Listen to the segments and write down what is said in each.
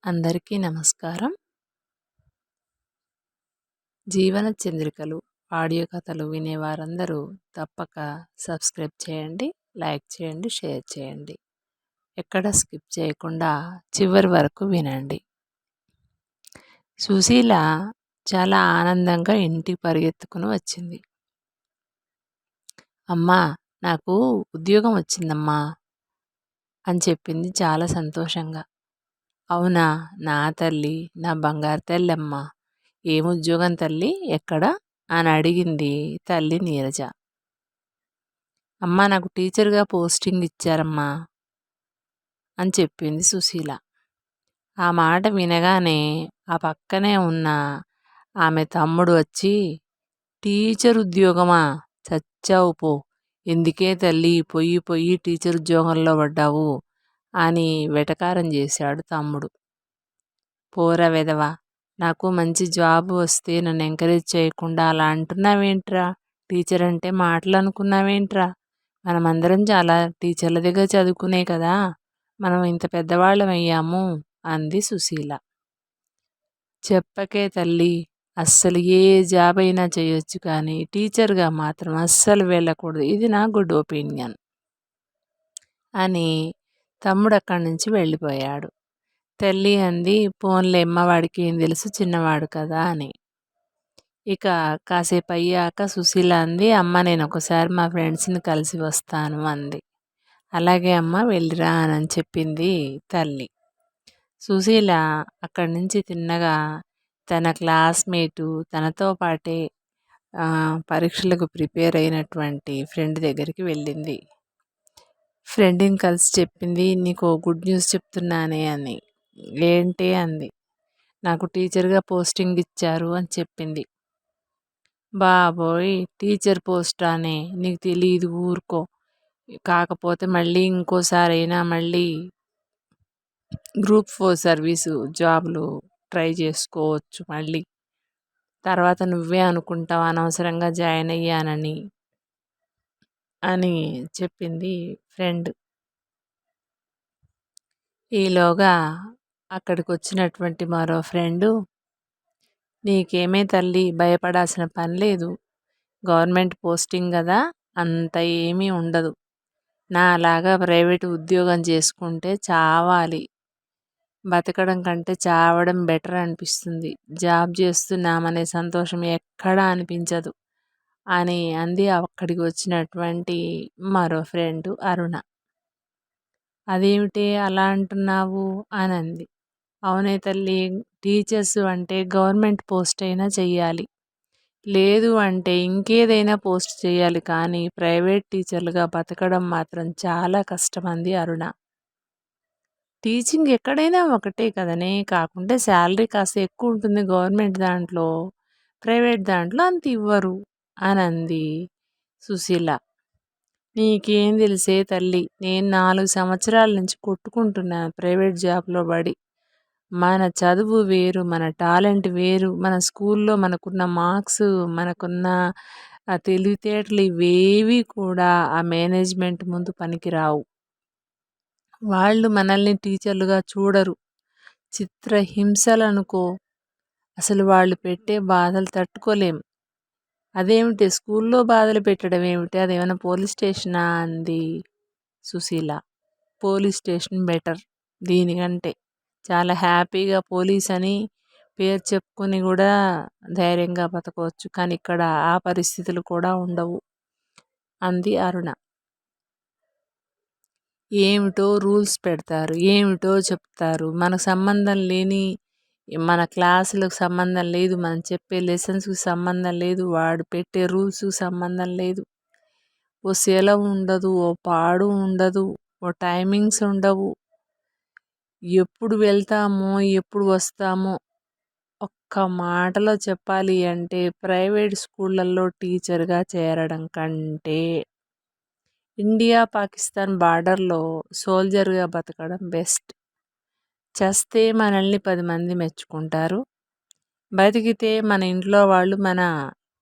అందరికీ నమస్కారం. జీవన చంద్రికలు ఆడియో కథలు వినేవారందరూ తప్పక సబ్స్క్రైబ్ చేయండి, లైక్ చేయండి, షేర్ చేయండి. ఎక్కడ స్కిప్ చేయకుండా చివరి వరకు వినండి. సుశీల చాలా ఆనందంగా ఇంటికి పరిగెత్తుకుని వచ్చింది. అమ్మా, నాకు ఉద్యోగం వచ్చిందమ్మా అని చెప్పింది చాలా సంతోషంగా. అవునా నా తల్లి, నా బంగారు తల్లమ్మా, ఏం ఉద్యోగం తల్లి, ఎక్కడ అని అడిగింది తల్లి నీరజ. అమ్మా, నాకు టీచర్గా పోస్టింగ్ ఇచ్చారమ్మా అని చెప్పింది సుశీల. ఆ మాట వినగానే ఆ పక్కనే ఉన్న ఆమె తమ్ముడు వచ్చి, టీచర్ ఉద్యోగమా, చచ్చావు పో, ఎందుకే తల్లి పొయ్యి పొయ్యి టీచర్ ఉద్యోగంలో పడ్డావు అని వెటకారం చేశాడు తమ్ముడు. పోరా వెధవా, నాకు మంచి జాబ్ వస్తే నన్ను ఎంకరేజ్ చేయకుండా అలా అంటున్నావేంట్రా, టీచర్ అంటే మాటలు అనుకున్నావేంట్రా, మనమందరం చాలా టీచర్ల దగ్గర చదువుకునే కదా మనం ఇంత పెద్దవాళ్ళం అయ్యాము అంది సుశీల. చెప్పకే తల్లి, అస్సలు ఏ జాబ్ అయినా చేయొచ్చు కానీ టీచర్గా మాత్రం అస్సలు వెళ్ళకూడదు, ఇది నా గుడ్ ఒపీనియన్ అని తమ్ముడు అక్కడి నుంచి వెళ్ళిపోయాడు. తల్లి అంది, పోన్లే అమ్మ, వాడికి ఏం తెలుసు, చిన్నవాడు కదా అని. ఇక కాసేపు అయ్యాక సుశీల అంది, అమ్మ నేను ఒకసారి మా ఫ్రెండ్స్ని కలిసి వస్తాను అంది. అలాగే అమ్మ, వెళ్ళిరా అని చెప్పింది తల్లి. సుశీల అక్కడి నుంచి తిన్నగా తన క్లాస్మేటు, తనతో పాటే పరీక్షలకు ప్రిపేర్ అయినటువంటి ఫ్రెండ్ దగ్గరికి వెళ్ళింది. ఫ్రెండ్ని కలిసి చెప్పింది, నీకు గుడ్ న్యూస్ చెప్తున్నానే అని. ఏంటి అంది. నాకు టీచర్గా పోస్టింగ్ ఇచ్చారు అని చెప్పింది. బాబోయ్, టీచర్ పోస్ట్ అనే నీకు తెలియదు, ఊరుకో, కాకపోతే మళ్ళీ ఇంకోసారి అయినా మళ్ళీ గ్రూప్ 4 సర్వీసు జాబ్లు ట్రై చేసుకోవచ్చు, మళ్ళీ తర్వాత నువ్వే అనుకుంటావు అనవసరంగా జాయిన్ అయ్యానని అని చెప్పింది ఫ్రెండ్. ఈలోగా అక్కడికి వచ్చినటువంటి మరో ఫ్రెండు, నీకేమే తల్లి భయపడాల్సిన పని లేదు, గవర్నమెంట్ పోస్టింగ్ కదా, అంత ఏమీ ఉండదు, నా అలాగా ప్రైవేటు ఉద్యోగం చేసుకుంటే చావాలి, బతకడం కంటే చావడం బెటర్ అనిపిస్తుంది, జాబ్ చేస్తున్నామనే సంతోషం ఎక్కడా అనిపించదు అని అంది అక్కడికి వచ్చినటువంటి మరో ఫ్రెండు అరుణ. అదేమిటి అలా అంటున్నావు అని అంది. అవునే తల్లి, టీచర్స్ అంటే గవర్నమెంట్ పోస్ట్ అయినా చెయ్యాలి, లేదు అంటే ఇంకేదైనా పోస్ట్ చేయాలి, కానీ ప్రైవేట్ టీచర్లుగా బతకడం మాత్రం చాలా కష్టం అంది అరుణ. టీచింగ్ ఎక్కడైనా ఒకటే కదనే, కాకుంటే శాలరీ కాస్త ఎక్కువ ఉంటుంది గవర్నమెంట్ దాంట్లో, ప్రైవేట్ దాంట్లో అంత ఇవ్వరు అని అంది సుశీల. నీకేం తెలిసే తల్లి, నేను 4 సంవత్సరాల నుంచి కొట్టుకుంటున్నాను ప్రైవేట్ జాబ్లో పడి. మన చదువు వేరు, మన టాలెంట్ వేరు, మన స్కూల్లో మనకున్న మార్క్స్, మనకున్న తెలివితేటలు ఇవేవి కూడా ఆ మేనేజ్మెంట్ ముందు పనికిరావు. వాళ్ళు మనల్ని టీచర్లుగా చూడరు, చిత్రహింసలు అనుకో, అసలు వాళ్ళు పెట్టే బాధలు తట్టుకోలేం. అదేమిటి స్కూల్లో బాధలు పెట్టడం ఏమిటి, అదేమైనా పోలీస్ స్టేషనా అంది సుశీల. పోలీస్ స్టేషన్ బెటర్ దీనికంటే, చాలా హ్యాపీగా పోలీస్ అని పేరు చెప్పుకొని కూడా ధైర్యంగా బతకవచ్చు, కానీ ఇక్కడ ఆ పరిస్థితులు కూడా ఉండవు అంది అరుణ. ఏమిటో రూల్స్ పెడతారు, ఏమిటో చెప్తారు, మనకు సంబంధం లేని, మన క్లాసులకు సంబంధం లేదు, మనం చెప్పే లెసన్స్కి సంబంధం లేదు, వాడు పెట్టే రూల్స్కి సంబంధం లేదు, ఓ సెలవు ఉండదు, ఓ పాడు ఉండదు, ఓ టైమింగ్స్ ఉండవు, ఎప్పుడు వెళ్తామో ఎప్పుడు వస్తామో. ఒక్క మాటలో చెప్పాలి అంటే ప్రైవేట్ స్కూళ్ళల్లో టీచర్గా చేరడం కంటే ఇండియా పాకిస్తాన్ బార్డర్లో సోల్జర్గా బతకడం బెస్ట్. చస్తే మనల్ని 10 మంది మెచ్చుకుంటారు, బతికితే మన ఇంట్లో వాళ్ళు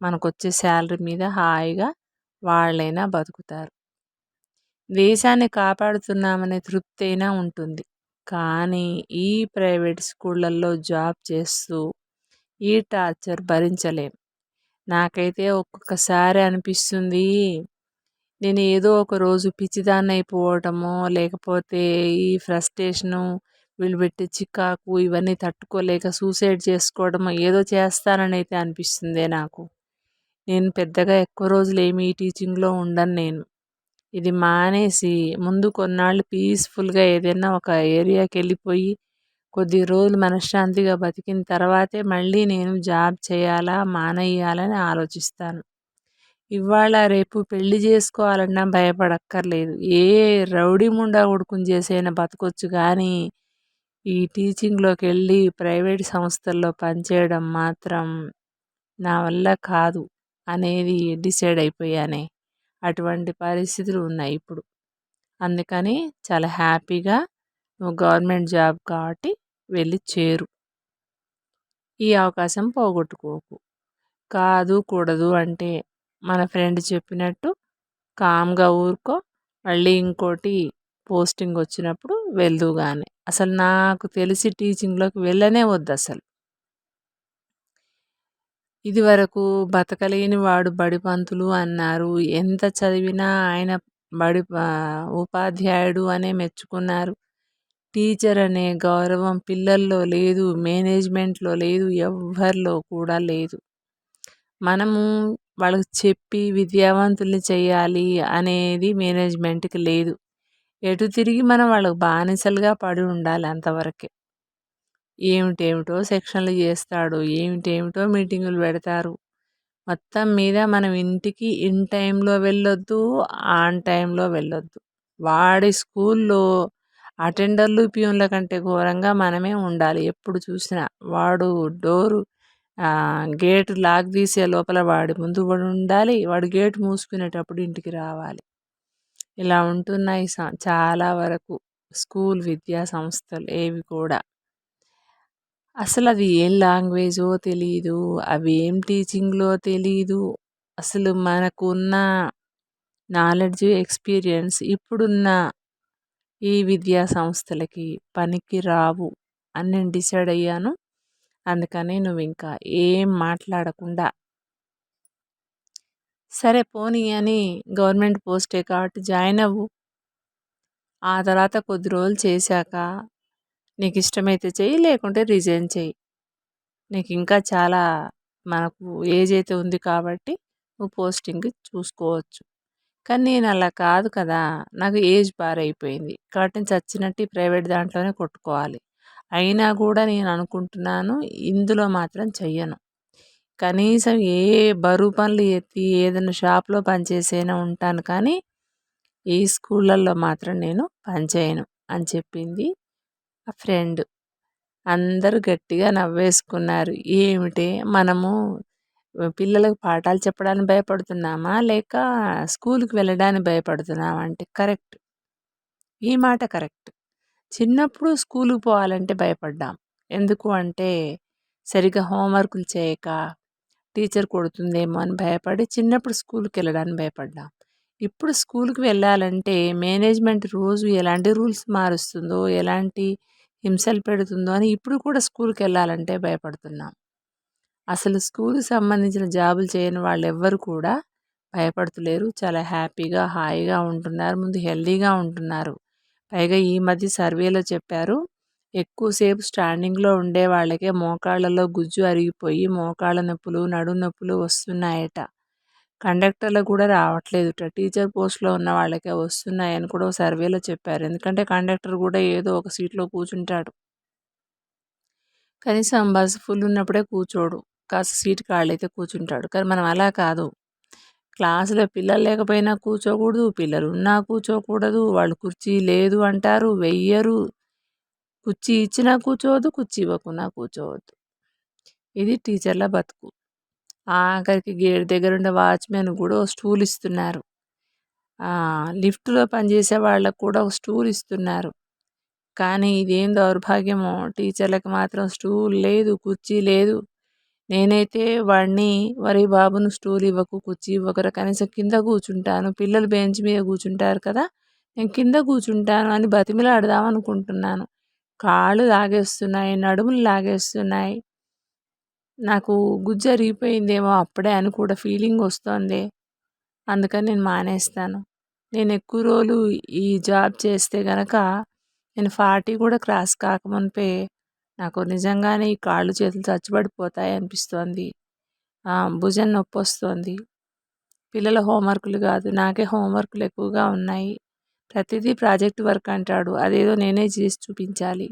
మనకొచ్చే శాలరీ మీద హాయిగా వాళ్ళైనా బతుకుతారు, దేశాన్ని కాపాడుతున్నామనే తృప్తి అయినా ఉంటుంది. కానీ ఈ ప్రైవేట్ స్కూళ్ళల్లో జాబ్ చేస్తూ ఈ టార్చర్ భరించలేం. నాకైతే ఒక్కొక్కసారి అనిపిస్తుంది, నేను ఏదో ఒక రోజు పిచ్చిదాన్నయిపోవటమో, లేకపోతే ఈ ఫ్రస్ట్రేషను, వీళ్ళు పెట్టే చికాకు ఇవన్నీ తట్టుకోలేక సూసైడ్ చేసుకోవడమో ఏదో చేస్తాననైతే అనిపిస్తుందే నాకు. నేను పెద్దగా ఎక్కువ రోజులేమి ఈ టీచింగ్‌లో ఉండను నేను. ఇది మానేసి ముందు కొన్నాళ్ళు పీస్‌ఫుల్‌గా ఏదైనా ఒక ఏరియాకెళ్ళిపోయి కొద్ది రోజులు మనశ్శాంతిగా బతికిన తర్వాతే మళ్ళీ నేను జాబ్ చేయాలా, మానేయాలని ఆలోచిస్తాను. ఇవాళ రేపు పెళ్లి చేసుకోవాలన్నా భయపడక్కర్లేదు. ఏ రౌడీ ముండా కొడుకుని చేసైనా బతకొచ్చు గానీ, ఈ టీచింగ్‌లోకెళ్ళి ప్రైవేట్ సంస్థల్లో పనిచేయడం మాత్రం నా వల్ల కాదు అనేది డిసైడ్ అయిపోయానే. అటువంటి పరిస్థితులు ఉన్నాయి ఇప్పుడు. అందుకని చాలా హ్యాపీగా నువ్వు గవర్నమెంట్ జాబ్ కాబట్టి వెళ్ళి చేరు. ఈ అవకాశం పోగొట్టుకోకు. కాదు, కూడదు అంటే మన ఫ్రెండ్ చెప్పినట్టు కామ్‌గా ఊరుకో. మళ్ళీ ఇంకోటి పోస్టింగ్ వచ్చినప్పుడు వెళ్దువు గాని. అసలు నాకు తెలిసి టీచింగ్‌లోకి వెళ్ళనే వద్దసలు. ఇదివరకు బతకలేని వాడు బడిపంతులు అన్నారు. ఎంత చదివినా ఆయన ఉపాధ్యాయుడు అనే మెచ్చుకున్నారు. టీచర్ అనే గౌరవం పిల్లల్లో లేదు, మేనేజ్మెంట్‌లో లేదు, ఎవ్వరిలో కూడా లేదు. మనము వాళ్ళకి చెప్పి విద్యావంతుల్ని చేయాలి అనేది మేనేజ్మెంట్‌కి లేదు. ఎటు తిరిగి మనం వాళ్ళకి బానిసలుగా పడి ఉండాలి అంతవరకే. ఏమిటేమిటో సెక్షన్లు చేస్తాడు, ఏమిటేమిటో మీటింగులు పెడతారు. మొత్తం మీద మనం ఇంటికి ఇన్ టైంలో వెళ్ళొద్దు, ఆన్ టైంలో వెళ్ళొద్దు. వాడి స్కూల్లో అటెండర్లు, ప్యూన్ల కంటే ఘోరంగా మనమే ఉండాలి ఎప్పుడు చూసినా. వాడు డోరు గేటు లాక్ తీసే లోపల వాడి ముందు పడి ఉండాలి. వాడు గేటు మూసుకునేటప్పుడు ఇంటికి రావాలి. ఇలా ఉంటున్నాయి చాలా వరకు స్కూల్ విద్యా సంస్థలు ఏవి కూడా. అసలు అది ఏం లాంగ్వేజో తెలీదు, అవి ఏం టీచింగ్‌లో తెలీదు. అసలు మనకున్న నాలెడ్జ్, ఎక్స్‌పీరియన్స్ ఇప్పుడున్న ఈ విద్యా సంస్థలకి పనికి రావు అని నేను డిసైడ్ అయ్యాను. అందుకని నువ్వింకా ఏం మాట్లాడకుండా, సరే పోనీ అని గవర్నమెంట్ పోస్టే కాబట్టి జాయిన్ అవ్వు. ఆ తర్వాత కొద్ది రోజులు చేశాక నీకు ఇష్టమైతే చెయ్యి, లేకుంటే రిజైన్ చెయ్యి. నీకు ఇంకా చాలా మనకు ఏజ్ అయితే ఉంది కాబట్టి నువ్వు పోస్టింగ్ చూసుకోవచ్చు. కానీ నేను అలా కాదు కదా, నాకు ఏజ్ బారైపోయింది కాబట్టి నేను చచ్చినట్టు ఈ ప్రైవేట్ దాంట్లోనే కొట్టుకోవాలి. అయినా కూడా నేను అనుకుంటున్నాను ఇందులో మాత్రం చెయ్యను. కనీసం ఏ బరువు పనులు ఎత్తి ఏదైనా షాప్లో పనిచేసైనా ఉంటాను కానీ ఈ స్కూళ్ళల్లో మాత్రం నేను పనిచేయను అని చెప్పింది ఆ ఫ్రెండ్. అందరూ గట్టిగా నవ్వేసుకున్నారు. ఏమిటే మనము పిల్లలకు పాఠాలు చెప్పడానికి భయపడుతున్నామా, లేక స్కూల్‌కి వెళ్ళడానికి భయపడుతున్నామా అంటే కరెక్ట్. ఈ మాట కరెక్ట్. చిన్నప్పుడు స్కూలుకి పోవాలంటే భయపడ్డాం. ఎందుకు అంటే సరిగ్గా హోంవర్కులు చేయక టీచర్ కొడుతుందేమో అని భయపడి చిన్నప్పుడు స్కూల్‌కెళ్ళడానికి భయపడ్డాం. ఇప్పుడు స్కూల్‌కి వెళ్ళాలంటే మేనేజ్మెంట్ రోజు ఎలాంటి రూల్స్ మారుస్తుందో, ఎలాంటి హింసలు పెడుతుందో అని ఇప్పుడు కూడా స్కూల్‌కెళ్ళాలంటే భయపడుతున్నాం. అసలు స్కూల్‌కి సంబంధించిన జాబులు చేయని వాళ్ళెవ్వరు కూడా భయపడతలేరు. చాలా హ్యాపీగా, హాయిగా ఉంటున్నారు. ముందు హెల్తీగా ఉంటున్నారు. పైగా ఈ మధ్య సర్వేలో చెప్పారు, ఎక్కువసేపు స్టాండింగ్‌లో ఉండే వాళ్ళకే మోకాళ్ళలో గుజ్జు అరిగిపోయి మోకాళ్ళ నొప్పులు, నడుము నొప్పులు వస్తున్నాయట. కండక్టర్లకు కూడా రావట్లేదుట. టీచర్ పోస్ట్‌లో ఉన్న వాళ్ళకే వస్తున్నాయని కూడా ఓ సర్వేలో చెప్పారు. ఎందుకంటే కండక్టర్ కూడా ఏదో ఒక సీట్‌లో కూర్చుంటాడు. కనీసం బస్సు ఫుల్ ఉన్నప్పుడే కూర్చోడు. కాస్త సీట్ ఖాళీ అయితే కూర్చుంటాడు. కానీ మనం అలా కాదు. క్లాస్‌లో పిల్లలు లేకపోయినా కూర్చోకూడదు, పిల్లలు ఉన్నా కూర్చోకూడదు. వాళ్ళు కుర్చీ లేదు అంటారు, వెయ్యరు. కుర్చీ ఇచ్చినా కూర్చోవద్దు, కుర్చీ ఇవ్వకున్నా కూర్చోవద్దు. ఇది టీచర్ల బతుకు. ఆఖరికి గేట్ దగ్గరుండే వాచ్‌మెన్ కూడా ఓ స్టూల్ ఇస్తున్నారు. లిఫ్ట్‌లో పనిచేసే వాళ్ళకి కూడా ఒక స్టూల్ ఇస్తున్నారు. కానీ ఇదేం దౌర్భాగ్యమో టీచర్లకు మాత్రం స్టూల్ లేదు, కుర్చీ లేదు. నేనైతే వాడిని "ఒరేయ్ బాబు నువ్వు స్టూల్ ఇవ్వకు, కుర్చీ ఇవ్వకురా, కనీసం కింద కూర్చుంటాను. పిల్లలు బెంచ్ మీద కూర్చుంటారు కదా, నేను కింద కూర్చుంటాను" అని బతిమిలాడదాం అనుకుంటున్నాను. కాళ్ళు లాగేస్తున్నాయి, నడుములు లాగేస్తున్నాయి. నాకు గుజ్జరిగిపోయిందేమో అప్పుడే అని కూడా ఫీలింగ్ వస్తోంది. అందుకని నేను మానేస్తాను. నేను ఎక్కువ రోజులు ఈ జాబ్ చేస్తే గనక నేను 40 కూడా క్రాస్ కాకమునుపే నాకు నిజంగానే ఈ కాళ్ళు చేతులు చచ్చుబడిపోతాయి అనిపిస్తోంది. భుజం నొప్పొస్తోంది. పిల్లల హోంవర్కులు కాదు, నాకే హోంవర్కులు ఎక్కువగా ఉన్నాయి. ప్రతిదీ ప్రాజెక్ట్ వర్క్ అంటాడు, అదేదో నేనే చేసి చూపించాలి.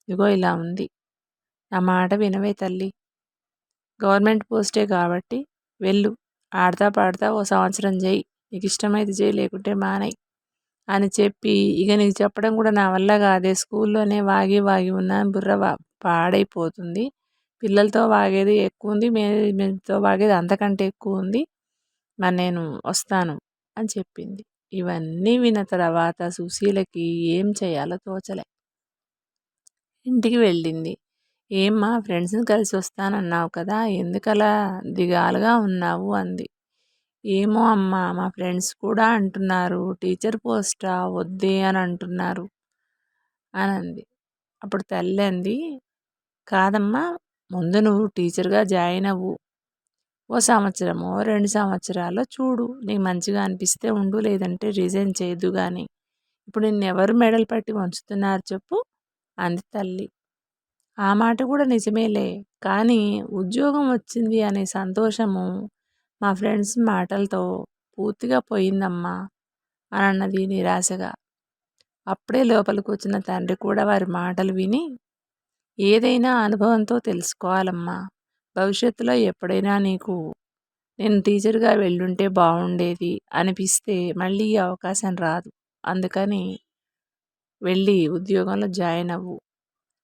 ఇదిగో ఇలా ఉంది. నా మాట వినవే తల్లి. గవర్నమెంట్ పోస్టే కాబట్టి వెళ్ళు, ఆడతా పాడతా ఓ సంవత్సరం చేయి, నీకు ఇష్టమైతే చేయి, లేకుంటే మానేయి అని చెప్పి, ఇక నీకు చెప్పడం కూడా నా వల్ల కాదే, స్కూల్లోనే వాగి వాగి ఉన్న బుర్ర పాడైపోతుంది. పిల్లలతో వాగేది ఎక్కువ ఉంది, మేనేజ్మెంట్తో వాగేది అంతకంటే ఎక్కువ ఉంది. మరి నేను వస్తాను అని చెప్పింది. ఇవన్నీ విన్న తర్వాత సుశీలకి ఏం చేయాలో తోచలే. ఇంటికి వెళ్ళింది. ఏమ్మా, ఫ్రెండ్స్ని కలిసి వస్తానన్నావు కదా, ఎందుకలా దిగాలుగా ఉన్నావు అంది. ఏమో అమ్మా, మా ఫ్రెండ్స్ కూడా అంటున్నారు టీచర్ పోస్టా వద్దే అని అంటున్నారు అని అంది. అప్పుడు తల్లి అంది, కాదమ్మా, ముందు నువ్వు టీచర్గా జాయిన్ అవ్వు. ఓ సంవత్సరమో 2 సంవత్సరాలు చూడు, నీకు మంచిగా అనిపిస్తే ఉండు, లేదంటే రిజైన్ చేయొద్దు కానీ ఇప్పుడు నిన్నెవరు మెడలు పట్టి వంచుతున్నారు చెప్పు అంది తల్లి. ఆ మాట కూడా నిజమేలే, కానీ ఉద్యోగం వచ్చింది అనే సంతోషము మా ఫ్రెండ్స్ మాటలతో పూర్తిగా పోయిందమ్మా అని అన్నది నిరాశగా. అప్పుడే లోపలికి వచ్చిన తండ్రి కూడా వారి మాటలు విని, ఏదైనా అనుభవంతో తెలుసుకోవాలమ్మా, భవిష్యత్తులో ఎప్పుడైనా నీకు నేను టీచర్గా వెళ్ళుంటే బాగుండేది అనిపిస్తే మళ్ళీ ఈ అవకాశం రాదు. అందుకని వెళ్ళి ఉద్యోగంలో జాయిన్ అవ్వు.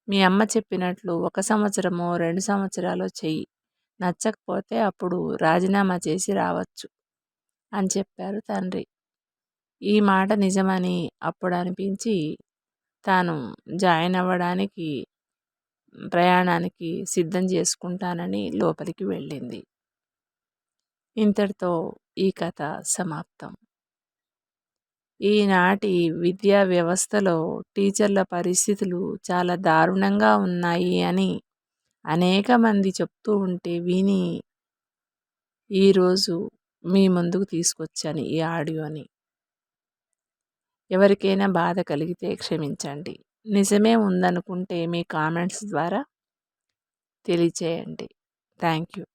మీ అమ్మ చెప్పినట్లు 1 సంవత్సరమో 2 సంవత్సరాలో చెయ్యి, నచ్చకపోతే అప్పుడు రాజీనామా చేసి రావచ్చు అని చెప్పారు తండ్రి. ఈ మాట నిజమని అప్పుడు అనిపించి తాను జాయిన్ అవ్వడానికి ప్రయాణానికి సిద్ధం చేసుకుంటానని లోపలికి వెళ్ళింది. ఇంతటితో ఈ కథ సమాప్తం. ఈనాటి విద్యా వ్యవస్థలో టీచర్ల పరిస్థితులు చాలా దారుణంగా ఉన్నాయి అని అనేక మంది చెప్తూ ఉంటే విని ఈరోజు మీ ముందుకు తీసుకొచ్చాను ఈ ఆడియోని. ఎవరికైనా బాధ కలిగితే క్షమించండి. నిజమే ఉందనుకుంటే మీ కామెంట్స్ ద్వారా తెలియచేయండి. Thank you.